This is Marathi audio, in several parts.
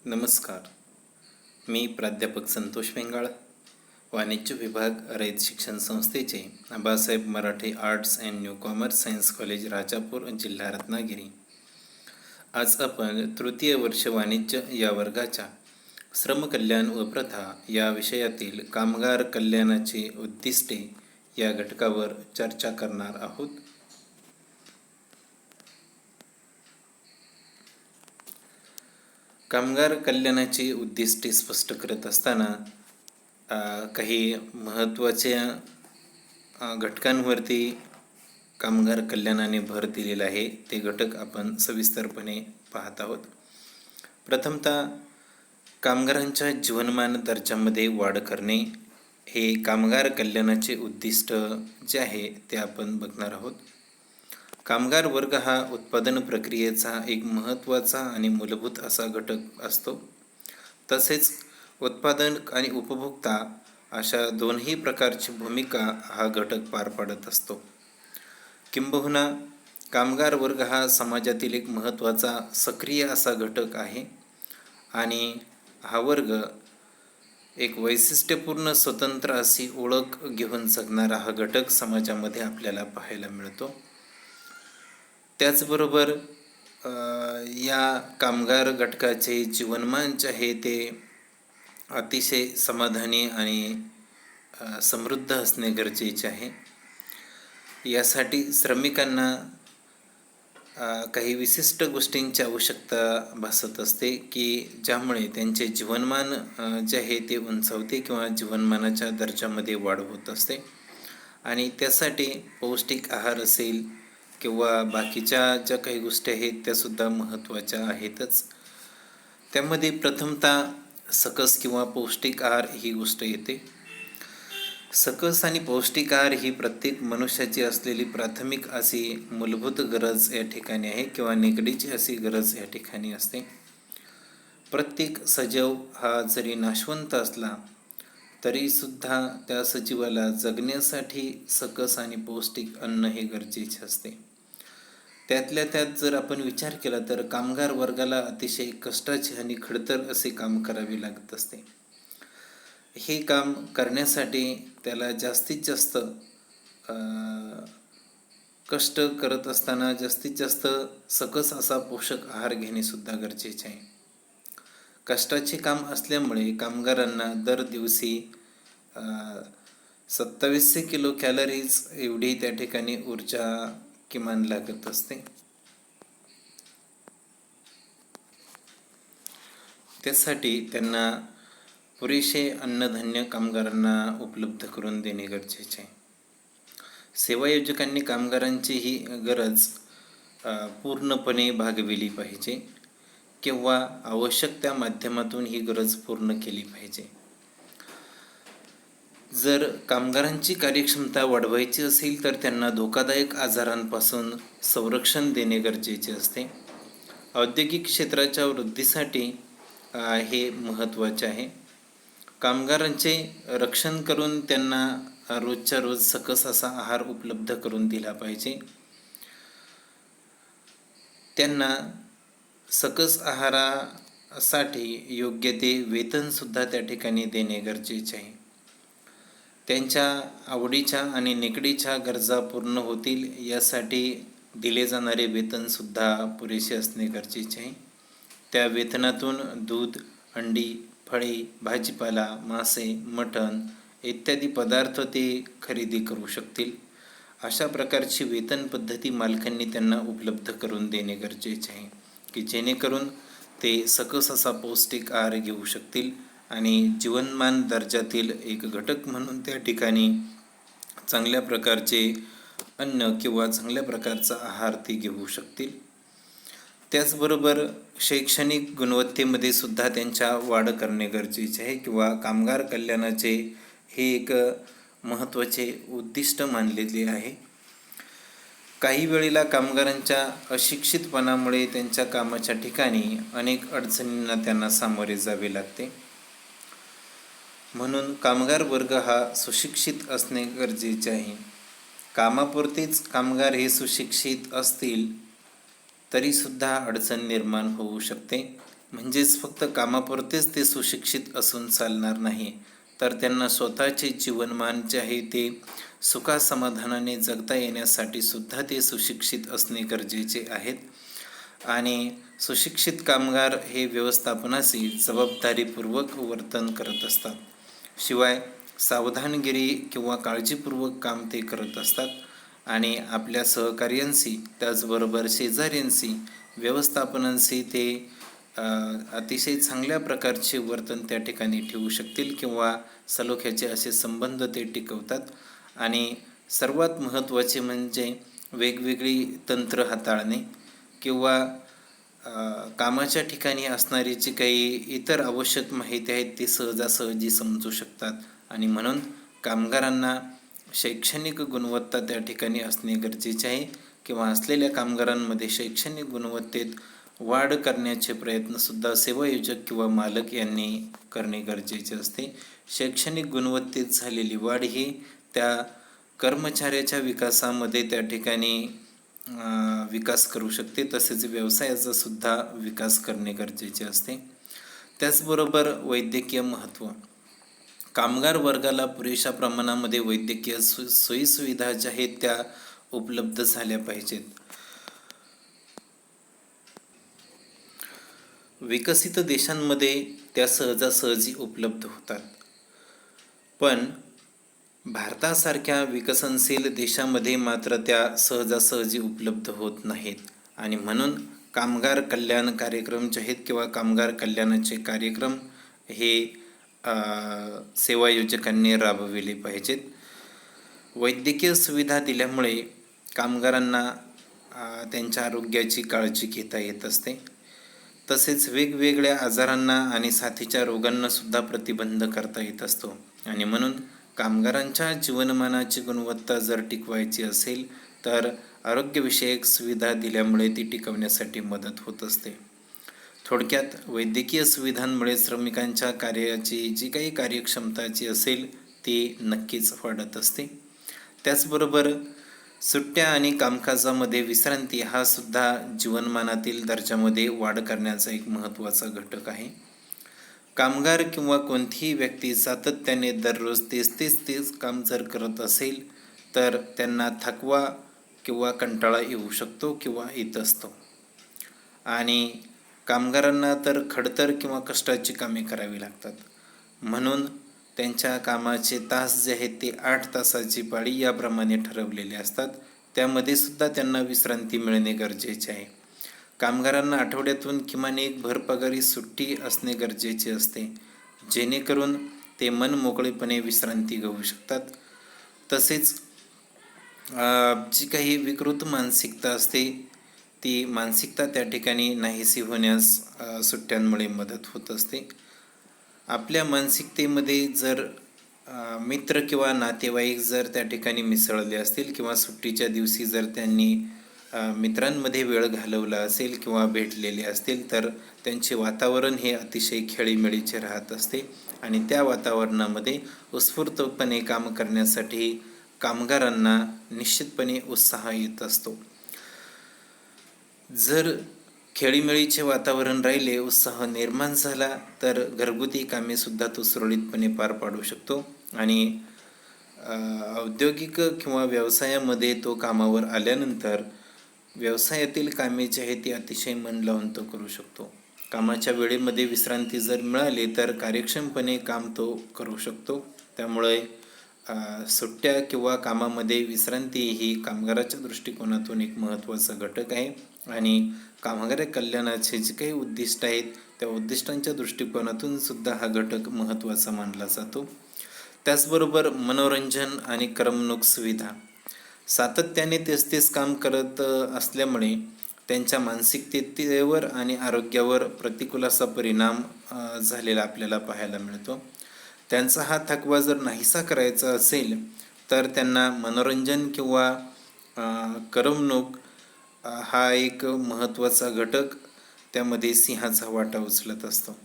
नमस्कार. मी प्राध्यापक संतोष वेंगाळ, वाणिज्य विभाग, रयत शिक्षण संस्थेचे Abasaheb Marathe arts and new commerce science college, Rajapur, जिल्हा रत्नागिरी. आज आपण तृतीय वर्ष वाणिज्य या वर्गाच्या श्रमकल्याण व प्रथा या विषयातील कामगार कल्याणाची उद्दिष्टे या घटकावर चर्चा करणार आहोत. कामगार कल्याणाची उद्दिष्टे स्पष्ट करत असताना काही महत्त्वाच्या घटकांवरती कामगार कल्याणाने भर दिलेला आहे. ते घटक आपण सविस्तरपणे पाहत आहोत. प्रथमतः कामगारांच्या जीवनमान दर्जामध्ये वाढ करणे हे कामगार कल्याणाचे उद्दिष्ट जे आहे ते आपण बघणार आहोत. कामगार वर्ग हा उत्पादन प्रक्रियेचा एक महत्त्वाचा आणि मूलभूत असा घटक असतो. तसेच उत्पादक आणि उपभोक्ता अशा दोन्ही प्रकारची भूमिका हा घटक पार पाडत असतो. किंबहुना कामगार वर्ग हा समाजातील एक महत्त्वाचा सक्रिय असा घटक आहे आणि हा वर्ग एक वैशिष्ट्यपूर्ण स्वतंत्र अशी ओळख घेऊन जगणारा हा घटक समाजामध्ये आपल्याला पाहायला मिळतो. त्याचबरोबर या कामगार घटकाचे जीवनमान जे आहे ते अतिशय समाधानी आणि समृद्ध असणे गरजेचे आहे. यासाठी श्रमिकांना काही विशिष्ट गोष्टींची आवश्यकता भासत असते की ज्यामुळे त्यांचे जीवनमान जे आहे ते उंचावते किंवा जीवनमानाच्या दर्जामध्ये वाढ होत असते. आणि त्यासाठी पौष्टिक आहार असेल किंवा बाकीच्या ज्या काही गोष्टी आहेत त्यासुद्धा महत्त्वाच्या आहेतच. त्यामध्ये प्रथमतः सकस किंवा पौष्टिक आहार ही गोष्ट येते. सकस आणि पौष्टिक आहार ही प्रत्येक मनुष्याची असलेली प्राथमिक अशी मूलभूत गरज या ठिकाणी आहे किंवा निगडीची अशी गरज या ठिकाणी असते. प्रत्येक सजीव हा जरी नाशवंत असला तरीसुद्धा त्या सजीवाला जगण्यासाठी सकस आणि पौष्टिक अन्न हे गरजेचे असते. त्यातल्या त्यात जर आपण विचार केला तर कामगार वर्गाला अतिशय कष्टाचे आणि खडतर असे काम करावे लागत असते. हे काम करण्यासाठी त्याला जास्तीत जास्त कष्ट करत असताना जास्तीत जास्त सकस असा पोषक आहार घेणे सुद्धा गरजेचे आहे. कष्टाचे काम असल्यामुळे कामगारांना दर दिवसी 2700 किलो कॅलरीज एवढी त्या ठिकाणी ऊर्जा किमान लागत असते. त्यासाठी त्यांना पुरेसे अन्नधान्य कामगारांना उपलब्ध करून देणे गरजेचे आहे. सेवायोजकांनी कामगारांची ही गरज पूर्णपणे भागविली पाहिजे किंवा आवश्यक त्या माध्यमातून ही गरज पूर्ण केली पाहिजे. जर कामगारांची कार्यक्षमता वाढवायची असेल तर त्यांना धोकादायक आजारांपासून संरक्षण देणे गरजेचे असते. औद्योगिक क्षेत्राच्या वृद्धीसाठी हे महत्त्वाचे आहे. कामगारांचे रक्षण करून त्यांना रोजच्या रोज सकस असा आहार उपलब्ध करून दिला पाहिजे. त्यांना सकस आहारासाठी योग्य ते वेतनसुद्धा त्या ठिकाणी देणे गरजेचे आहे. त्यांच्या आवडीच्या आणि निकडीच्या गरजा पूर्ण होतील यासाठी दिले जाणारे वेतनसुद्धा पुरेसे असणे गरजेचे आहे. त्या वेतनातून दूध, अंडी, फळे, भाजीपाला, मासे, मटण इत्यादी पदार्थ ते खरेदी करू शकतील. अशा प्रकारची वेतन पद्धती मालकांनी त्यांना उपलब्ध करून देणे गरजेचे आहे की जेणेकरून ते सकस असा पौष्टिक आहार घेऊ शकतील आणि जीवनमान दर्जातील एक घटक म्हणून त्या ठिकाणी चांगल्या प्रकारचे अन्न किंवा चांगल्या प्रकारचा आहार ते घेऊ शकतील. त्याचबरोबर शैक्षणिक गुणवत्तेमध्ये सुद्धा त्यांच्या वाढ करणे गरजेचे आहे किंवा कामगार कल्याणाचे हे एक महत्त्वाचे उद्दिष्ट मानलेले आहे. काही वेळेला कामगारांच्या अशिक्षितपणामुळे त्यांच्या कामाच्या ठिकाणी अनेक अडचणींना त्यांना सामोरे जावे लागते. म्हणून कामगार वर्ग हा सुशिक्षित असणे गरजेचे आहे. कामापुरतेच कामगार हे सुशिक्षित असतील तरीसुद्धा अडचण निर्माण होऊ शकते. म्हणजेच फक्त कामापुरतेच ते सुशिक्षित असून चालणार नाही, तर त्यांना स्वतःचे जीवनमान जे आहे ते सुखासमाधानाने जगता येण्यासाठी सुद्धा ते सुशिक्षित असणे गरजेचे आहेत. आणि सुशिक्षित कामगार हे व्यवस्थापनाशी जबाबदारीपूर्वक वर्तन करत असतात. शिवाय सावधानगिरी किंवा काळजीपूर्वक काम ते करत असतात आणि आपल्या सहकार्यांशी त्याचबरोबर शेजाऱ्यांशी व्यवस्थापनांशी ते अतिशय चांगल्या प्रकारचे वर्तन त्या ठिकाणी ठेवू शकतील किंवा सलोख्याचे असे संबंध ते टिकवतात. आणि सर्वात महत्त्वाचे म्हणजे वेगवेगळी तंत्र हाताळणे किंवा कामाच्या ठिकाणी असणारी जी काही इतर आवश्यक माहिती आहेत ती सहजासहजी समजू शकतात. आणि म्हणून कामगारांना शैक्षणिक गुणवत्ता त्या ठिकाणी असणे गरजेचे आहे किंवा असलेल्या कामगारांमध्ये शैक्षणिक गुणवत्तेत वाढ करण्याचे प्रयत्नसुद्धा सेवायोजक किंवा मालक यांनी करणे गरजेचे असते. शैक्षणिक गुणवत्तेत झालेली वाढ ही त्या कर्मचाऱ्याच्या विकासामध्ये त्या ठिकाणी विकास करू शकते, तसेच व्यवसायाचा सुद्धा विकास करणे गरजेचे असते. त्याचबरोबर वैद्यकीय महत्त्व. कामगार वर्गाला पुरेशा प्रमाणामध्ये वैद्यकीय सोयीसुविधा ज्या आहेत त्या उपलब्ध झाल्या पाहिजेत. विकसित देशांमध्ये त्या सहजासहजी उपलब्ध होतात, पण भारतासारख्या विकसनशील देशामध्ये मात्र त्या सहजासहजी उपलब्ध होत नाहीत. आणि म्हणून कामगार कल्याण कार्यक्रम जे आहेत किंवा कामगार कल्याणाचे कार्यक्रम हे सेवायोजकांनी राबविले पाहिजेत. वैद्यकीय सुविधा दिल्यामुळे कामगारांना त्यांच्या आरोग्याची काळजी घेता येत असते. तसेच वेगवेगळ्या आजारांना आणि साथीच्या रोगांनासुद्धा प्रतिबंध करता येत असतो. आणि म्हणून कामगारांच्या जीवनमानाची गुणवत्ता जर टिकवायची असेल तर आरोग्यविषयक सुविधा दिल्यामुळे ती टिकवण्यासाठी मदत होत असते. थोडक्यात वैद्यकीय सुविधांमुळे श्रमिकांच्या कार्याची जी काही कार्यक्षमता जी असेल ती नक्कीच वाढत असते. त्याचबरोबर सुट्ट्या आणि कामकाजामध्ये विश्रांती हा सुद्धा जीवनमानातील दर्जामध्ये वाढ करण्याचा एक महत्त्वाचा घटक आहे. कामगार किंवा कोणतीही व्यक्ती सातत्याने दररोज तेच काम जर करत असेल तर त्यांना थकवा किंवा कंटाळा येऊ शकतो किंवा येत असतो. आणि कामगारांना तर खडतर किंवा कष्टाची कामे करावी लागतात. म्हणून त्यांच्या कामाचे तास जे आहेत ते 8 तासाची पाळी याप्रमाणे ठरवलेले असतात. त्यामध्ये सुद्धा त्यांना विश्रांती मिळणे गरजेचे आहे. कामगारांना आठवड्यातून किमान एक भरपगारी सुट्टी असणे गरजेचे असते, जेणेकरून ते मन मोकळेपणे विश्रांती घेऊ शकतात. तसेच जी काही विकृत मानसिकता असते ती मानसिकता त्या ठिकाणी नाहीशी होण्यास सुट्ट्यांमुळे मदत होत असते. आपल्या मानसिकतेमध्ये जर मित्र किंवा नातेवाईक जर त्या ठिकाणी मिसळले असतील किंवा सुट्टीच्या दिवशी जर त्यांनी मित्रांमध्ये वेळ घालवला असेल किंवा भेटलेले असतील तर त्यांचे वातावरण हे अतिशय खेळीमेळीचे राहत असते आणि त्या वातावरणामध्ये उत्स्फूर्तपणे काम करण्यासाठी कामगारांना निश्चितपणे उत्साह येत असतो. जर खेळीमेळीचे वातावरण राहिले, उत्साह निर्माण झाला तर घरगुती कामेसुद्धा तो सुरळीतपणे पार पाडू शकतो आणि औद्योगिक किंवा व्यवसायामध्ये तो कामावर आल्यानंतर व्यवसायातील कामे जी आहे ती अतिशय मन लावून तो करू शकतो. कामाच्या वेळेमध्ये विश्रांती जर मिळाली तर कार्यक्षमपणे काम तो करू शकतो. त्यामुळे सुट्ट्या किंवा कामामध्ये विश्रांती ही कामगाराच्या दृष्टिकोनातून एक महत्त्वाचा घटक आहे आणि कामगार कल्याणाचे जे काही उद्दिष्ट आहेत त्या उद्दिष्टांच्या दृष्टिकोनातून सुद्धा हा घटक महत्त्वाचा मानला जातो. त्याचबरोबर मनोरंजन आणि करमणूक सुविधा. सातत्याने तेच काम करत असल्यामुळे त्यांच्या मानसिकतेवर आणि आरोग्यावर प्रतिकूल असा परिणाम झालेला आपल्याला पाहायला मिळतो. त्यांचा हा थकवा जर नाहीसा करायचा असेल तर त्यांना मनोरंजन किंवा करमणूक हा एक महत्त्वाचा घटक त्यामध्ये सिंहाचा वाटा उचलत असतो.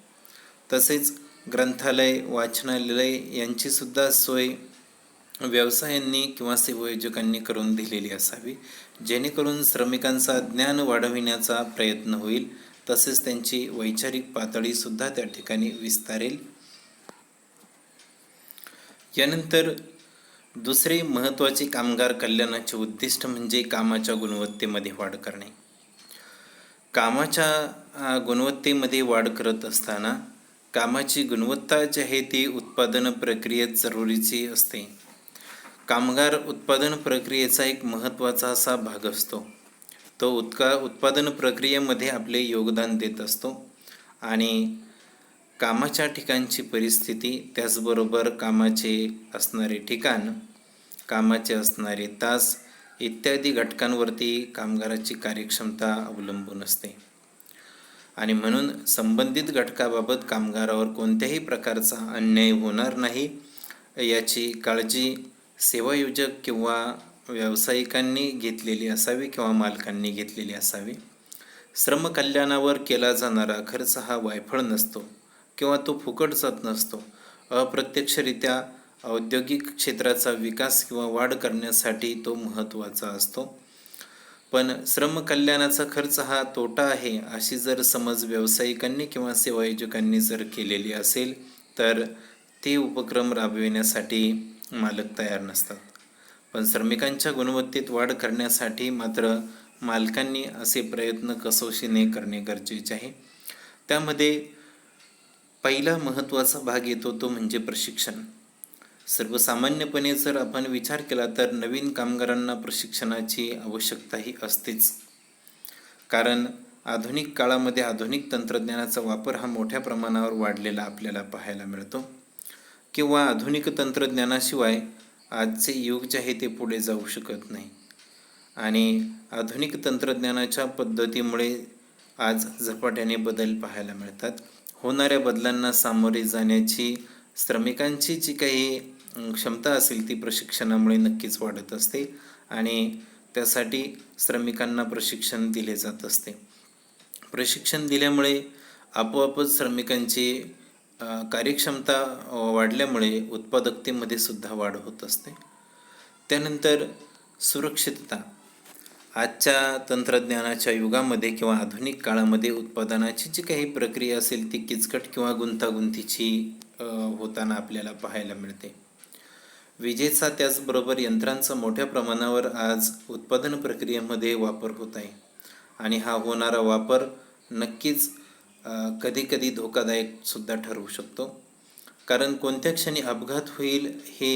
तसेच ग्रंथालय, वाचनालय यांचीसुद्धा सोय व्यवसायांनी किंवा सेवायोजकांनी करून दिलेली असावी, जेणेकरून श्रमिकांचा ज्ञान वाढविण्याचा प्रयत्न होईल तसेच त्यांची वैचारिक पातळीसुद्धा त्या ठिकाणी विस्तारेल. यानंतर दुसरे महत्त्वाचे कामगार कल्याणाचे उद्दिष्ट म्हणजे कामाच्या गुणवत्तेमध्ये वाढ करणे. कामाच्या गुणवत्तेमध्ये वाढ करत असताना कामाची गुणवत्ता जी आहे ती उत्पादन प्रक्रियेत जरुरीची असते. कामगार उत्पादन प्रक्रियेचा एक महत्त्वाचा असा भाग असतो. तो उत्पादन प्रक्रियेमध्ये आपले योगदान देत असतो आणि कामाच्या ठिकाणची परिस्थिती, त्याचबरोबर कामाचे असणारे ठिकाण, कामाचे असणारे तास इत्यादी घटकांवरती कामगाराची कार्यक्षमता अवलंबून असते आणि म्हणून संबंधित घटकाबाबत कामगारावर कोणत्याही प्रकारचा अन्याय होणार नाही याची काळजी सेवायोजक किंवा व्यावसायिकांनी घेतलेली असावी किंवा मालकांनी घेतलेली असावी. श्रमकल्याणावर केला जाणारा खर्च हा वायफळ नसतो किंवा तो फुकट जात नसतो. अप्रत्यक्षरित्या औद्योगिक क्षेत्राचा विकास किंवा वाढ करण्यासाठी तो महत्त्वाचा असतो. पण श्रमकल्याणाचा खर्च हा तोटा आहे अशी जर समज व्यावसायिकांनी किंवा सेवायोजकांनी जर केलेली असेल तर ते उपक्रम राबविण्यासाठी मालक तयार नसतात. पण श्रमिकांच्या गुणवत्तेत वाढ करण्यासाठी मात्र मालकांनी असे प्रयत्न कसोशीने करणे गरजेचे आहे. त्यामध्ये पहिला महत्त्वाचा भाग येतो तो म्हणजे प्रशिक्षण. सर्वसामान्यपणे जर आपण विचार केला तर नवीन कामगारांना प्रशिक्षणाची आवश्यकताही असतेच. कारण आधुनिक काळामध्ये आधुनिक तंत्रज्ञानाचा वापर हा मोठ्या प्रमाणावर वाढलेला आपल्याला पाहायला मिळतो किंवा आधुनिक तंत्रज्ञानाशिवाय आजचे युग जे आहे ते पुढे जाऊ शकत नाही आणि आधुनिक तंत्रज्ञानाच्या पद्धतीमुळे आज झपाट्याने बदल पाहायला मिळतात. होणाऱ्या बदलांना सामोरे जाण्याची श्रमिकांची जी काही क्षमता असेल ती प्रशिक्षणामुळे नक्कीच वाढत असते आणि त्यासाठी श्रमिकांना प्रशिक्षण दिले जात असते. प्रशिक्षण दिल्यामुळे आपोआपच श्रमिकांची कार्यक्षमता वाढल्यामुळे उत्पादकतेमध्ये सुद्धा वाढ होत असते. त्यानंतर सुरक्षितता. आजच्या तंत्रज्ञानाच्या युगामध्ये किंवा आधुनिक काळामध्ये उत्पादनाची जी काही प्रक्रिया असेल ती किचकट किंवा गुंतागुंतीची होताना आपल्याला पाहायला मिळते. विजेचा त्याचबरोबर यंत्रांचा मोठ्या प्रमाणावर आज उत्पादन प्रक्रियेमध्ये वापर होत आहे आणि हा होणारा वापर नक्कीच कधीकधी धोकादायक सुद्धा ठरवू शकतो. कारण कोणत्या क्षणी अपघात होईल हे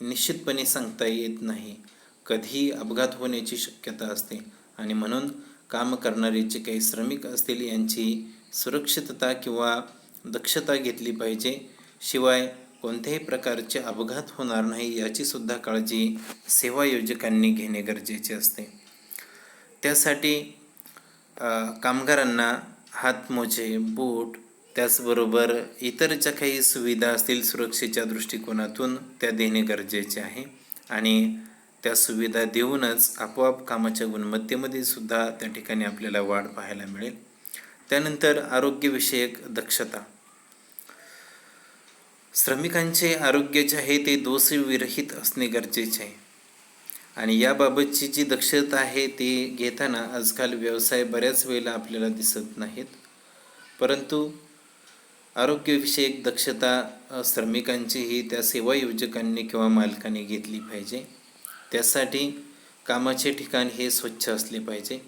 निश्चितपणे सांगता येत नाही. कधीही अपघात होण्याची शक्यता असते आणि म्हणून काम करणारे जे काही श्रमिक असतील यांची सुरक्षितता किंवा दक्षता घेतली पाहिजे. शिवाय कोणत्याही प्रकारचे अपघात होणार नाही याची सुद्धा काळजी सेवायोजकांनी घेणे गरजेचे असते. त्यासाठी कामगारांना हातमोजे, बूट, त्याचबरोबर इतर ज्या काही सुविधा असतील सुरक्षेच्या दृष्टिकोनातून त्या देणे गरजेचे आहे आणि त्या सुविधा देऊनच आपोआप कामाच्या गुणवत्तेमध्ये सुद्धा त्या ठिकाणी आपल्याला वाढ पाहायला मिळेल. त्यानंतर आरोग्यविषयक दक्षता. श्रमिकांचे आरोग्य जे आहे ते दोषविरहित असणे गरजेचे आहे आणि याबाबतची जी दक्षता आहे ती घेताना आजकाल व्यवसाय बऱ्याच वेळेला आपल्याला दिसत नाहीत. परंतु आरोग्यविषयक दक्षता श्रमिकांचीही त्या सेवायोजकांनी किंवा मालकांनी घेतली पाहिजे. त्यासाठी कामाचे ठिकाण हे स्वच्छ असले पाहिजे.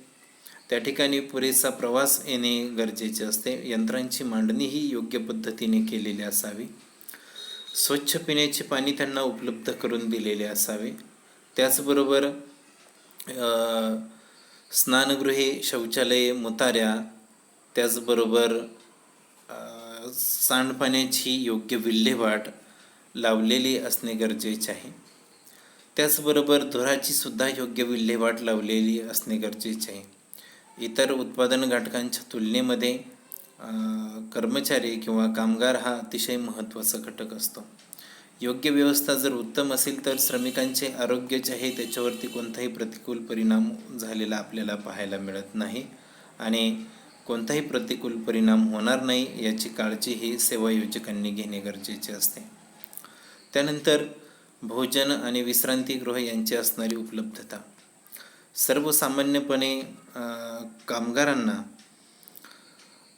त्या ठिकाणी पुरेसा प्रवास येणे गरजेचे असते. यंत्रांची मांडणीही योग्य पद्धतीने केलेली असावी. स्वच्छ पिण्याचे पाणी त्यांना उपलब्ध करून दिलेले असावे. त्याचबरोबर स्नानगृहे, शौचालये, मुताऱ्या, त्याचबरोबर सांडपाण्याची योग्य विल्हेवाट लावलेली असणे गरजेचे आहे. त्याचबरोबर धुराची सुद्धा योग्य विल्हेवाट लावलेली असणे गरजेचे आहे. इतर उत्पादन घटकांच्या तुलनेमध्ये कर्मचारी किंवा कामगार हा अतिशय महत्त्वाचा घटक असतो. योग्य व्यवस्था जर उत्तम असेल तर श्रमिकांचे आरोग्य जे आहे त्याच्यावरती कोणताही प्रतिकूल परिणाम झालेला आपल्याला पाहायला मिळत नाही आणि कोणताही प्रतिकूल परिणाम होणार नाही याची काळजी ही सेवायोजकांनी घेणे गरजेचे असते. त्यानंतर भोजन आणि विश्रांतीगृह यांची असणारी उपलब्धता. सर्वसामान्यपणे कामगारांना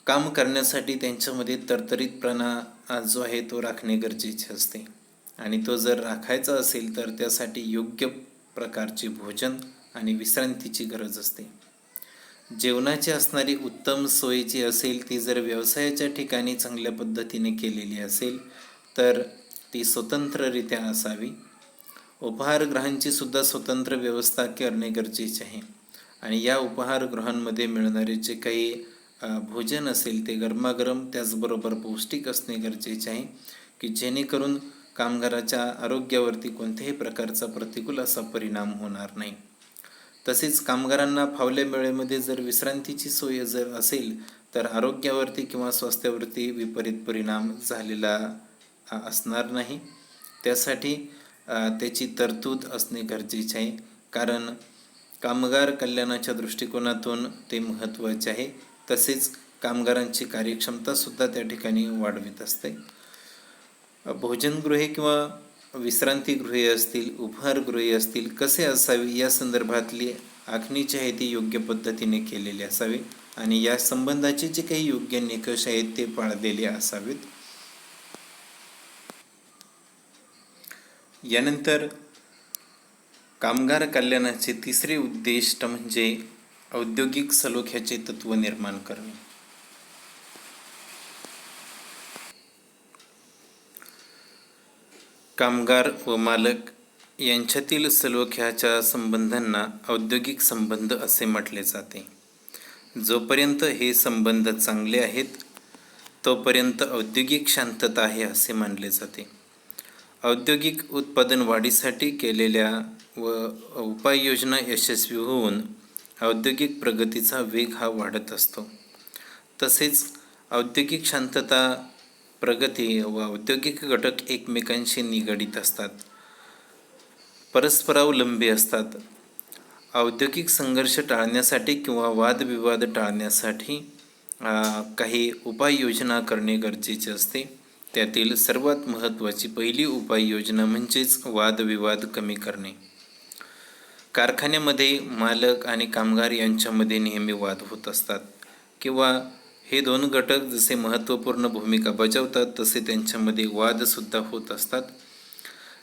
काम करण्यासाठी त्यांच्यामध्ये तरतरीतपणा जो आहे तो राखणे गरजेचे असते. आणि तो जर राखायचा असेल तर त्यासाठी योग्य प्रकारचे भोजन आणि विश्रांतीची गरज असते. जेवणाची असणारी उत्तम सोय जी असेल ती जर व्यवसायाच्या ठिकाणी चांगल्या पद्धतीने केलेली असेल तर ती स्वतंत्ररित्या असावी. उपहारगृहांची सुद्धा स्वतंत्र व्यवस्था करणे गरजेचे आहे. आणि या उपहारगृहांमध्ये मिळणारे जे काही भोजन असेल ते गरमागरम त्याचबरोबर पौष्टिक असणे गरजेचे आहे, की जेणेकरून कामगाराच्या आरोग्यावरती कोणत्याही प्रकारचा प्रतिकूल असा परिणाम होणार नाही. तसेच कामगारांना फावल्या वेळेमध्ये जर विश्रांतीची सोय जर असेल तर आरोग्यावरती किंवा स्वास्थ्यावरती विपरीत परिणाम झालेला असणार नाही. त्यासाठी त्याची तरतूद असणे गरजेचे आहे, कारण कामगार कल्याणाच्या दृष्टिकोनातून ते महत्त्वाचे आहे. तसेच कामगारांची कार्यक्षमतासुद्धा त्या ठिकाणी वाढवित असते. भोजनगृहे किंवा विश्रांतीगृहे असतील, उपहारगृहे असतील, कसे असावे या संदर्भातली आखणी जी आहे ती योग्य पद्धतीने केलेली असावी आणि या संबंधाचे जे काही योग्य निकष आहेत ते पाळलेले असावेत. यानंतर कामगार कल्याणाचे तिसरे उद्दिष्ट म्हणजे औद्योगिक सलोख्याचे तत्व निर्माण करणे. कामगार व मालक यांच्यातील सलोख्याच्या संबंधांना औद्योगिक संबंध असे म्हटले जाते. जोपर्यंत हे संबंध चांगले आहेत तोपर्यंत औद्योगिक शांतता आहे असे मानले जाते. औद्योगिक उत्पादन वाढीसाठी केलेल्या व उपाययोजना यशस्वी होऊन औद्योगिक प्रगतीचा वेग हा वाढत असतो. तसेच औद्योगिक शांतता, प्रगती व औद्योगिक घटक एकमेकांशी निगडीत असतात, परस्परावलंबी असतात. औद्योगिक संघर्ष टाळण्यासाठी किंवा वादविवाद टाळण्यासाठी काही उपाययोजना करणे गरजेचे असते. त्यातील सर्वात महत्त्वाची पहिली उपाययोजना म्हणजेच वादविवाद कमी करणे. कारखान्यामध्ये मालक आणि कामगार यांच्यामध्ये नेहमी वाद होत असतात किंवा हे दोन घटक जसे महत्त्वपूर्ण भूमिका बजावतात तसे त्यांच्यामध्ये वादसुद्धा होत असतात.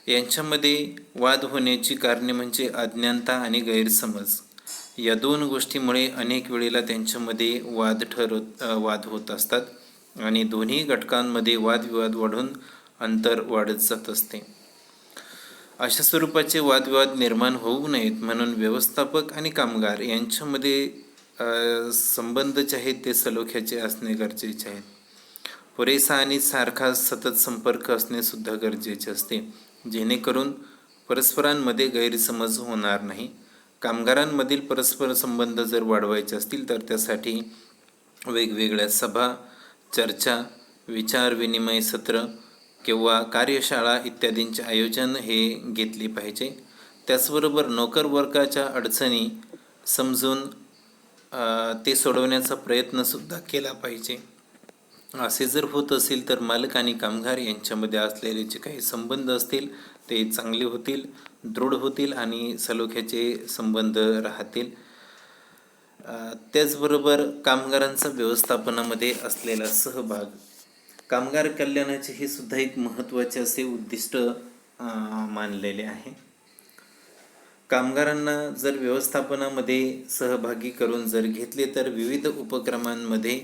यांच्यामध्ये वाद होण्याची कारणे म्हणजे अज्ञानता आणि गैरसमज. या दोन गोष्टीमुळे अनेक वेळेला त्यांच्यामध्ये वाद होत असतात आणि दोन्ही घटकांमध्ये वादविवाद वाढून अंतर वाढत जात असते. अशा स्वरूपाचे वादविवाद निर्माण होऊ नयेत म्हणून व्यवस्थापक आणि कामगार यांच्यामध्ये संबंध जे आहेत ते सलोख्याचे असणे गरजेचे आहेत. पुरेसा आणि सारखा सतत संपर्क असणे सुद्धा गरजेचे असते, जेणेकरून परस्परांमध्ये गैरसमज होणार नाही. कामगारांमधील परस्पर संबंध जर वाढवायचे असतील तर त्यासाठी वेगवेगळ्या सभा, चर्चा, विचारविनिमय सत्र किंवा कार्यशाळा इत्यादींचे आयोजन हे घेतले पाहिजे. त्याचबरोबर नोकरवर्गाच्या अडचणी समजून ते सोडवण्याचा प्रयत्नसुद्धा केला पाहिजे. असे जर होत असेल तर मालक आणि कामगार यांच्यामध्ये असलेले जे काही संबंध असतील ते चांगले होतील, दृढ होतील आणि सलोख्याचे संबंध राहतील. त्याचबरोबर कामगारांचा व्यवस्थापनामध्ये असलेला सहभाग, कामगार कल्याणाचे हे सुद्धा एक महत्त्वाचे असे उद्दिष्ट मानलेले आहे. कामगारांना जर व्यवस्थापनामध्ये सहभागी करून जर घेतले तर विविध उपक्रमांमध्ये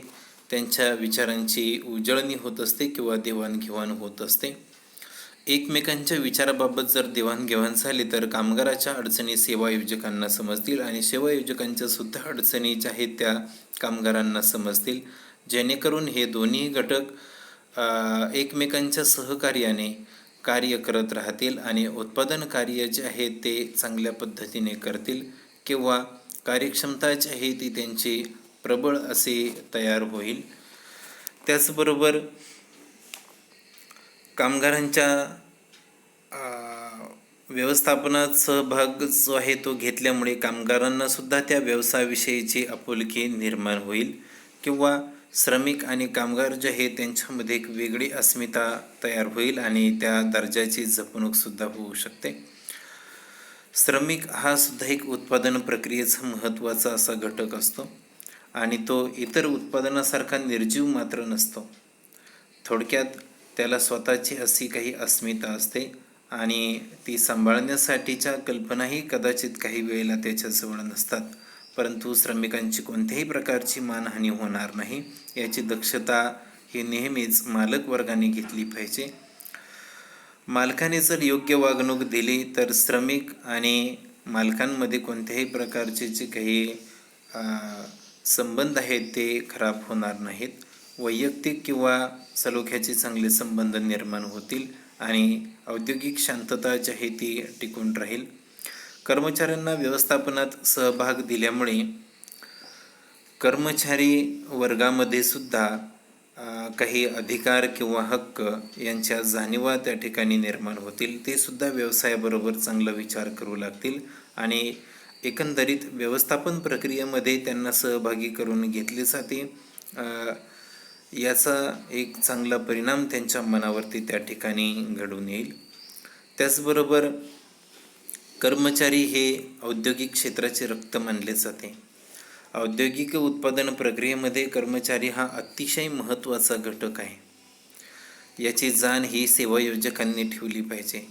त्यांच्या विचारांची उजळणी होत असते किंवा देवाणघेवाण होत असते. एकमेकांच्या विचाराबाबत जर देवाणघेवाण झाली तर कामगाराच्या अडचणी सेवायोजकांना समजतील आणि सेवायोजकांच्या सुद्धा अडचणी ज्या आहेत त्या कामगारांना समजतील, जेणेकरून हे दोन्ही घटक एकमेकांच्या सहकार्याने कार्य करत राहतील आणि उत्पादन कार्य जे आहे ते चांगल्या पद्धतीने करतील किंवा कार्यक्षमता जी आहे ती त्यांची प्रबळ असे तयार होईल. त्याचबरोबर कामगारांच्या व्यवस्थापनात सहभाग जो आहे तो घेतल्यामुळे कामगारांना सुद्धा त्या व्यवसायाविषयीची आपुलकी निर्माण होईल किंवा श्रमिक आणि कामगार जे आहे त्यांच्यामध्ये एक वेगळी अस्मिता तयार होईल आणि त्या दर्जाची जपणूकसुद्धा होऊ शकते. श्रमिक हा सुद्धा एक उत्पादन प्रक्रियेचा महत्त्वाचा असा घटक असतो आणि तो इतर उत्पादनासारखा निर्जीव मात्र नसतो. थोडक्यात त्याला स्वतःची अशी काही अस्मिता असते आणि ती सांभाळण्यासाठीच्या कल्पनाही कदाचित काही वेळेला त्याच्याजवळ नसतात. परंतु श्रमिकांची कोणत्याही प्रकारची मानहानी होणार नाही याची दक्षता ही नेहमीच मालक वर्गाने घेतली पाहिजे. मालकाने जर योग्य वागणूक दिली तर श्रमिक आणि मालकांमध्ये कोणत्याही प्रकारचे जे काही संबंध आहेत ते खराब होणार नाहीत. वैयक्तिक किंवा सलोख्याचे चांगले संबंध निर्माण होतील आणि औद्योगिक शांतता जी आहे ती टिकून राहील. कर्मचाऱ्यांना व्यवस्थापनात सहभाग दिल्यामुळे कर्मचारी वर्गामध्ये सुद्धा काही अधिकार किंवा हक्क यांच्या जाणीवा त्या ठिकाणी निर्माण होतील. ते सुद्धा व्यवसायाबरोबर चांगला विचार करू लागतील आणि एकंदरीत व्यवस्थापन प्रक्रियेमध्ये त्यांना सहभागी करून घेतले जाते. याचा एक चांगला परिणाम त्यांच्या मनावरती त्या ठिकाणी घडून येईल. त्याचबरोबर कर्मचारी हे औद्योगिक क्षेत्राचे रक्त मानले जाते. औद्योगिक उत्पादन प्रक्रियेमध्ये कर्मचारी हा अतिशय महत्त्वाचा घटक आहे. याची जाण ही सेवायोजकांनी ठेवली पाहिजे,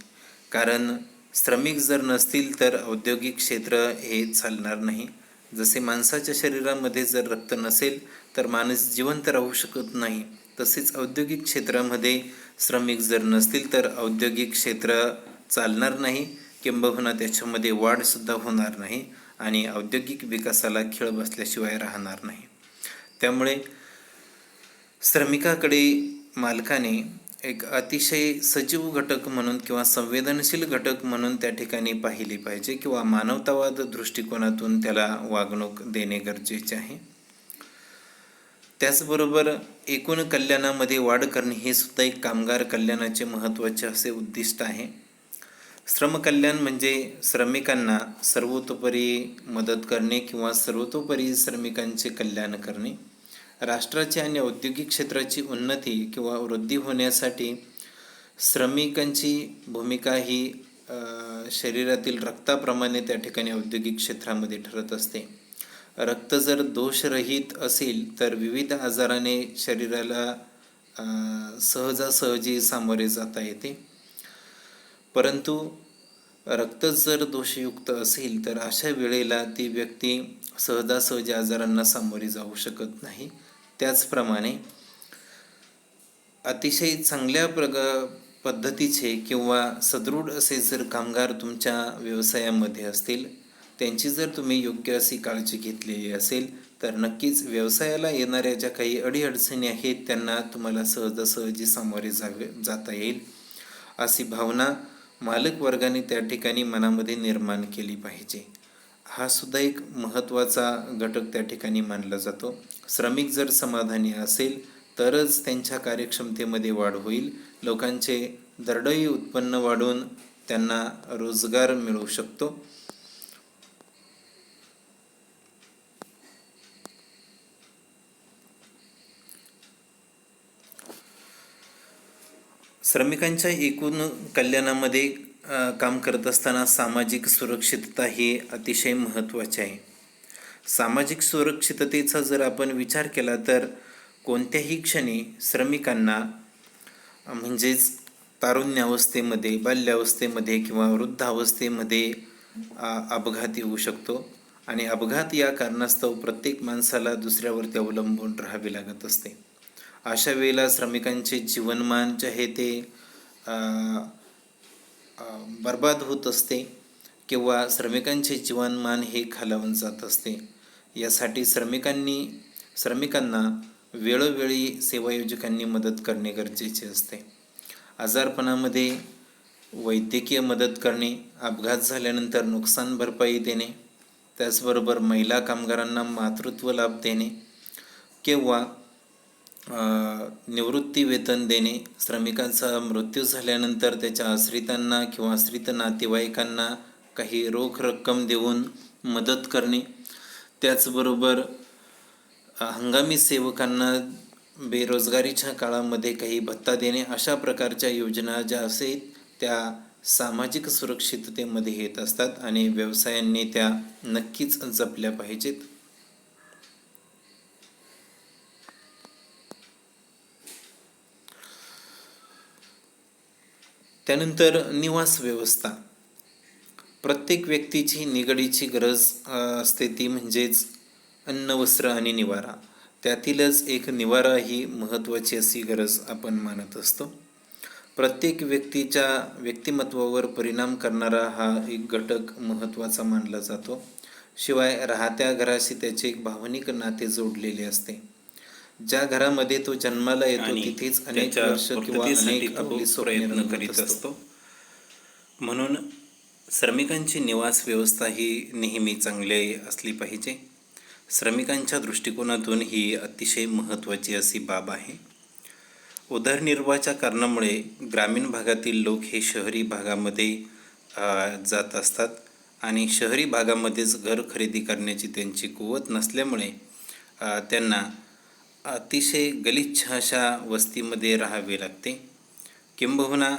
कारण श्रमिक जर नसतील तर औद्योगिक क्षेत्र हे चालणार नाही. जसे माणसाच्या शरीरामध्ये जर रक्त नसेल तर माणूस जिवंत राहू शकत नाही, तसेच औद्योगिक क्षेत्रामध्ये श्रमिक जर नसतील तर औद्योगिक क्षेत्र चालणार नाही, किंबहुना त्याच्यामध्ये वाढसुद्धा होणार नाही आणि औद्योगिक विकासाला खीळ बसल्याशिवाय राहणार नाही. त्यामुळे श्रमिकाकडे मालकाने एक अतिशय सजीव घटक म्हणून किंवा संवेदनशील घटक म्हणून त्या ठिकाणी पाहिले पाहिजे किंवा मानवतावाद दृष्टिकोनातून त्याला वागणूक देणे गरजेचे आहे. त्याचबरोबर एकूण कल्याणामध्ये वाढ करणे हे सुद्धा एक कामगार कल्याणाचे महत्त्वाचे असे उद्दिष्ट आहे. श्रमकल्याण म्हणजे श्रमिकांना सर्वतोपरी मदत करणे किंवा सर्वतोपरी श्रमिकांचे कल्याण करणे. राष्ट्राची आणि औद्योगिक क्षेत्राची उन्नती किंवा वृद्धी होण्यासाठी श्रमिकांची भूमिका ही शरीरातील रक्ताप्रमाणे त्या ठिकाणी औद्योगिक क्षेत्रामध्ये ठरत असते. रक्त जर दोषरहित असेल तर विविध आजाराने शरीराला सहजासहजी सामोरे जाता येते. परंतु रक्त जर दोषयुक्त असेल तर अशा वेळेला ती व्यक्ती सहजासहजी आजारांना सामोरी जाऊ शकत नाही. त्याचप्रमाणे अतिशय चांगल्या पद्धतीचे किंवा सदृढ असे जर कामगार तुमच्या व्यवसायामध्ये असतील, त्यांची जर तुम्ही योग्य अशी काळजी घेतलेली असेल तर नक्कीच व्यवसायाला येणाऱ्या ज्या काही अडीअडचणी आहेत त्यांना तुम्हाला सहजासहजी सामोरे जाता येईल अशी भावना मालक वर्गाने त्या ठिकाणी मनामध्ये निर्माण केली पाहिजे. हा सुद्धा एक महत्त्वाचा घटक त्या ठिकाणी मानला जातो. श्रमिक जर समाधानी असेल तरच त्यांच्या कार्यक्षमतेमध्ये वाढ होईल. लोकांचे दरडोई उत्पन्न वाढून त्यांना रोजगार मिळू शकतो. श्रमिकांच्या एकूण कल्याणामध्ये काम करत असताना सामाजिक सुरक्षितता ही अतिशय महत्त्वाची आहे. सामाजिक सुरक्षिततेचा जर आपण विचार केला तर कोणत्याही क्षणी श्रमिकांना म्हणजेच तारुण्यावस्थेमध्ये, बाल्यावस्थेमध्ये किंवा वृद्धावस्थेमध्ये अपघात येऊ शकतो आणि अपघात या कारणास्तव प्रत्येक माणसाला दुसऱ्यावरती अवलंबून राहावे लागत असते. अशा वेळेला श्रमिकांचे जीवनमान जे आहे ते बर्बाद होत असते किंवा श्रमिकांचे जीवनमान हे खालावून जात असते. यासाठी श्रमिकांना वेळोवेळी सेवायोजकांनी मदत करणे गरजेचे असते. आजारपणामध्ये वैद्यकीय मदत करणे, अपघात झाल्यानंतर नुकसान भरपाई देणे, त्याचबरोबर महिला कामगारांना मातृत्व लाभ देणे किंवा निवृत्ती वेतन देणे, श्रमिकांचा मृत्यू झाल्यानंतर त्याच्या आश्रितांना किंवा आश्रित नातेवाईकांना काही रोख रक्कम देऊन मदत करणे, त्याचबरोबर हंगामी सेवकांना बेरोजगारीच्या काळामध्ये काही भत्ता देणे, अशा प्रकारच्या योजना ज्या असेल त्या सामाजिक सुरक्षिततेमध्ये येत असतात आणि व्यवसायांनी त्या नक्कीच जपल्या पाहिजेत. त्यानंतर निवास व्यवस्था. प्रत्येक व्यक्तीची निगडीची गरज असते, ती म्हणजेच अन्न, वस्त्र आणि निवारा. त्यातीलच एक निवारा ही महत्त्वाची अशी गरज आपण मानत असतो. प्रत्येक व्यक्तीच्या व्यक्तिमत्वावर परिणाम करणारा हा एक घटक महत्त्वाचा मानला जातो. शिवाय राहत्या घराशी त्याचे एक भावनिक नाते जोडलेले असते. ज्या घरामध्ये तो जन्माला येतो तिथेच अनेक वर्ष किंवा अनेक आपली स्वप्ने करीत असतो. म्हणून श्रमिकांची निवास व्यवस्था ही नेहमी चांगली असली पाहिजे. श्रमिकांच्या दृष्टिकोनातून ही अतिशय महत्त्वाची अशी बाब आहे. उदरनिर्वाहाच्या कारणामुळे ग्रामीण भागातील लोक हे शहरी भागामध्ये जात असतात आणि शहरी भागामध्येच घर खरेदी करण्याची त्यांची कुवत नसल्यामुळे त्यांना अतिशय गलिच्छ अशा वस्तीमध्ये राहावे लागते. किंबहुना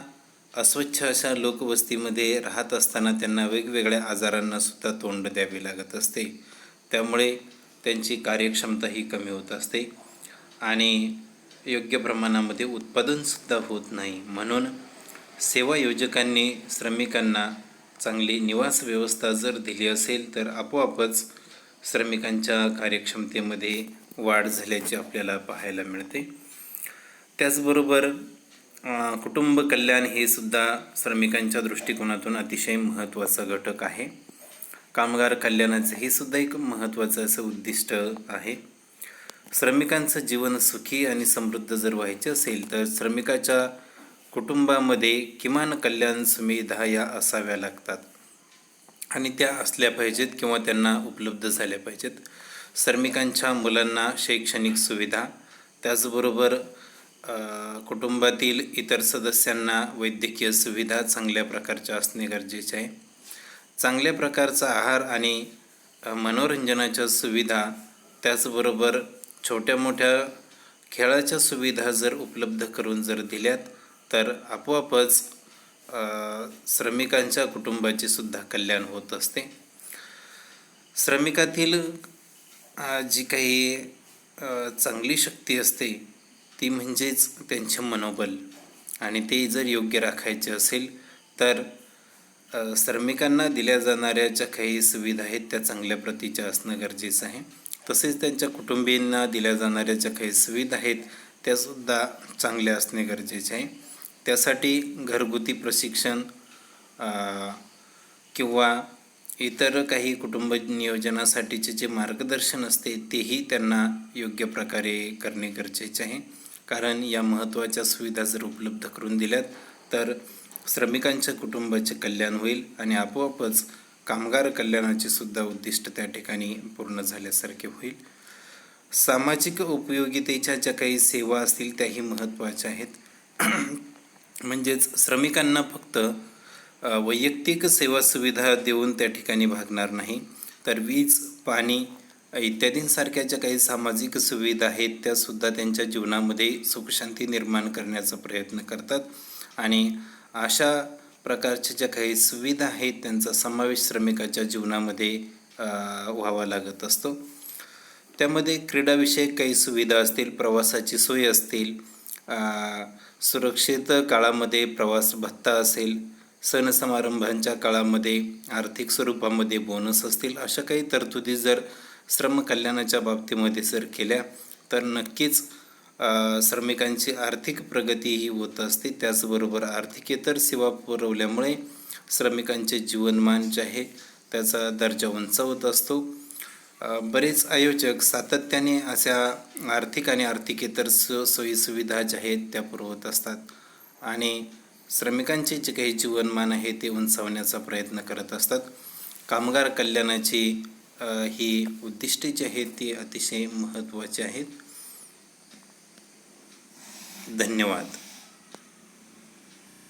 अस्वच्छ अशा लोकवस्तीमध्ये राहत असताना त्यांना वेगवेगळ्या आजारांनासुद्धा तोंड द्यावे लागत असते. त्यामुळे त्यांची कार्यक्षमता ही कमी होत असते आणि योग्य प्रमाणामध्ये उत्पादनसुद्धा होत नाही. म्हणून सेवा योजकांनी श्रमिकांना चांगली निवास व्यवस्था जर दिली असेल तर आपोआपच श्रमिकांच्या कार्यक्षमतेमध्ये वाढ झाल्याचे आपल्याला पाहायला मिळते. त्याचबरोबर कुटुंब कल्याण हे सुद्धा श्रमिकांच्या दृष्टिकोनातून अतिशय महत्त्वाचा घटक आहे. कामगार कल्याणाचे हे सुद्धा एक महत्त्वाचं असं उद्दिष्ट आहे. श्रमिकांचं जीवन सुखी आणि समृद्ध जर व्हायचे असेल तर श्रमिकाच्या कुटुंबामध्ये किमान कल्याण सुविधा या असाव्या लागतात आणि त्या असल्या पाहिजेत किंवा त्यांना उपलब्ध झाल्या पाहिजेत. श्रमिकांच्या मुलांना शैक्षणिक सुविधा, त्याचबरोबर कुटुंबातील इतर सदस्यांना वैद्यकीय सुविधा चांगल्या प्रकारच्या असणे गरजेचे आहे. चांगल्या प्रकारचा आहार आणि मनोरंजनाच्या सुविधा, त्याचबरोबर छोट्या मोठ्या खेळाच्या सुविधा जर उपलब्ध करून जर दिल्यात तर आपोआपच श्रमिकांच्या कुटुंबाचे सुद्धा कल्याण होत असते. श्रमिकातील जी काही चांगली शक्ती असते ती म्हणजेच त्यांचे मनोबल, आणि ते जर योग्य राखायचे असेल तर श्रमिकांना दिल्या जाणाऱ्या ज्या काही सुविधा आहेत त्या चांगल्या प्रतीच्या असणं गरजेचं आहे. तसेच त्यांच्या कुटुंबियांना दिल्या जाणाऱ्या ज्या काही सुविधा आहेत त्यासुद्धा चांगल्या असणे गरजेचे आहे. त्यासाठी घरगुती प्रशिक्षण किंवा इतर काही कुटुंब नियोजनासाठीचे जे मार्गदर्शन असते तेही त्यांना योग्य प्रकारे करणे गरजेचे आहे. कारण या महत्त्वाच्या सुविधा जर उपलब्ध करून दिल्यात तर श्रमिकांच्या कुटुंबाचे कल्याण होईल आणि आपोआपच कामगार कल्याणाचे सुद्धा उद्दिष्ट त्या ठिकाणी पूर्ण झाल्यासारखे होईल. सामाजिक उपयोगितेच्या ज्या काही सेवा असतील त्याही महत्त्वाच्या आहेत. म्हणजेच श्रमिकांना फक्त वैयक्तिक सेवा सुविधा देऊन त्या ठिकाणी भागणार नाही, तर वीज, पाणी इत्यादींसारख्या ज्या काही सामाजिक सुविधा आहेत त्यासुद्धा त्यांच्या जीवनामध्ये सुखशांती निर्माण करण्याचा प्रयत्न करतात आणि अशा प्रकारच्या ज्या काही सुविधा आहेत त्यांचा समावेश श्रमिकाच्या जीवनामध्ये व्हावा लागत असतो. त्यामध्ये क्रीडाविषयक काही सुविधा असतील, प्रवासाची सोय असतील, सुरक्षित काळामध्ये प्रवास भत्ता असेल, सण समारंभांच्या काळामध्ये आर्थिक स्वरूपामध्ये बोनस असतील, अशा काही तरतुदी जर श्रम कल्याणाच्या बाबतीमध्ये जर केल्या तर नक्कीच श्रमिकांची आर्थिक प्रगती ही होत असते. त्याचबरोबर आर्थिकेतर सेवा पुरवल्यामुळे श्रमिकांचे जीवनमान जे आहे त्याचा दर्जा उंचावत असतो. बरेच आयोजक सातत्याने अशा आर्थिक आणि आर्थिकेतर सोयीसुविधा ज्या आहेत त्या पुरवत असतात आणि श्रमिकांचे जे काही जीवनमान आहे ते उंचावण्याचा प्रयत्न करत असतात. कामगार कल्याणाची ही उद्दिष्टे जी आहेत ती अतिशय महत्त्वाची आहेत. धन्यवाद.